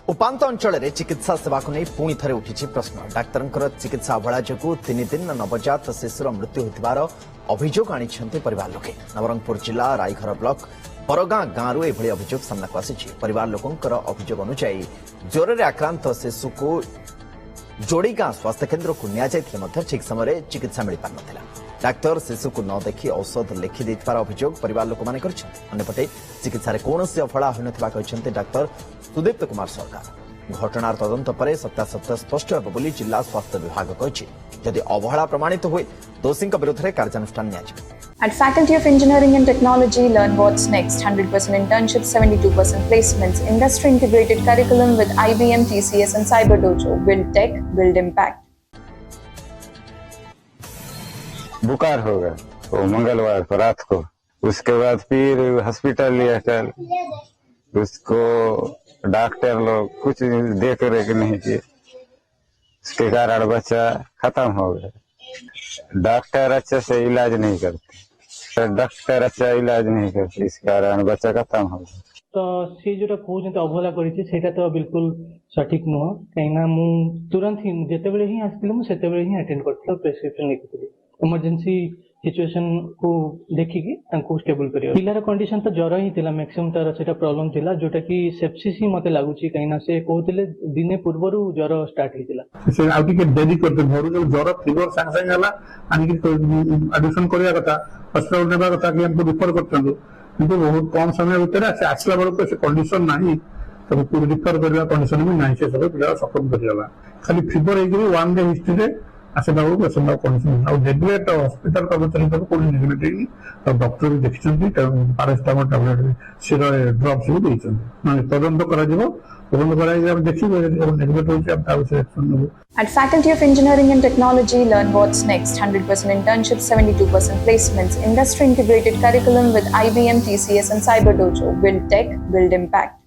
उपांत अंचल में चिकित्सा सेवा को नहीं पुणी थे उठी प्रश्न। डाक्तर चिकित्सा अवहेला जो 3 दिन नवजात शिशुर मृत्यु होथिबार अभियोग आनी परिवार लोके। नवरंगपुर जिला रायघर ब्लॉक बरगां गांव यह अभियोग सामना को आसी। परिवार लोकंकर अभियोग अनुसार ज्वर में आक्रांत शिशु को जोड़ीगां स्वास्थ्य केन्द्र को निया ठीक समय चिकित्सा मिल पार नाला। डाक्तर शिशु को न देखि औषध लिखि देथिबार अभियोग परिवार लोक माने करछन्ति। अन्यपटे चिकित्सा कौनसी अवहेला होइनथिबा कहिसन्ति डाक्तर सुदीप्त कुमार सरकार। घटनार तदंत पर सत्यासत्य स्पष्ट हेब बोली जिला स्वास्थ्य विभाग कहिछि। यदि अवहेला प्रमाणित हुए दोषी विरुद्ध में कार्यानुष्ठान नियाजिबो। At Faculty of Engineering and Technology, learn what's next. 100% internships, 72% placements, industry-integrated curriculum with IBM, TCS and Cyber Dojo. Build tech, build impact. बुखार हो गया वो मंगलवार को रात को। उसके बाद फिर हॉस्पिटल लिया कल। उसको डॉक्टर लोग कुछ देख रेख नहीं किए। उसके कारण बच्चा खत्म हो गया। डॉक्टर अच्छे से इलाज नहीं करते। डॉक्टर अच्छा इलाज नहीं करते, इस कारण बच्चा खत्म हो गया। तो सी जो कहते अवहेला कर तो बिल्कुल सठिक नुह कहीं मु तुरंत ही जितेबले ही आसती ही अटेंड कर प्रेस्क्रिप्शन लिखी इमरजेंसी सिचुएशन को देखिकी स्टेबल कर पिलार कंडीशन तो ज्वर ही थिला मैक्सिमम तार सेटा प्रॉब्लम थिला जोटा कि सेप्सिस ही मते लागुची कहीं से कहते दिने पूर्व ज्वर स्टार्ट होता से आ टिके डेरी करते घर जो ज्वर फीवर सांग सांग हला आनी एडमिशन करिया कथा हॉस्पिटल नेबा कथा कि हमको रिफर करतंदु किंतु बहुत कम समय भीतर से आसला बेलको से कंडीशन नाही तो पूरी रिफर करबा कंडीशन में नाही से सब पिला सफर करियाला खाली फीवर एग्री 1 डे हिस्ट्री रे आसे बाबू पेशेंट कंडीशन आ रेगुलेट हॉस्पिटल कर्मचारी को कोन नेगेटिव और डॉक्टर भी देखिसंती पैरासिटामोल टैबलेट सिर ड्रॉप्स भी देइसंती माने तदंत करा जिवो तदंत करा जे हम देखिबो नेगेटिव होची हम ता विषय एक्शन लेबो। At Faculty of Engineering and Technology, learn what's next. 100% internships, 72% placements, industry-integrated curriculum with IBM, TCS and Cyber Dojo. Build tech, build impact.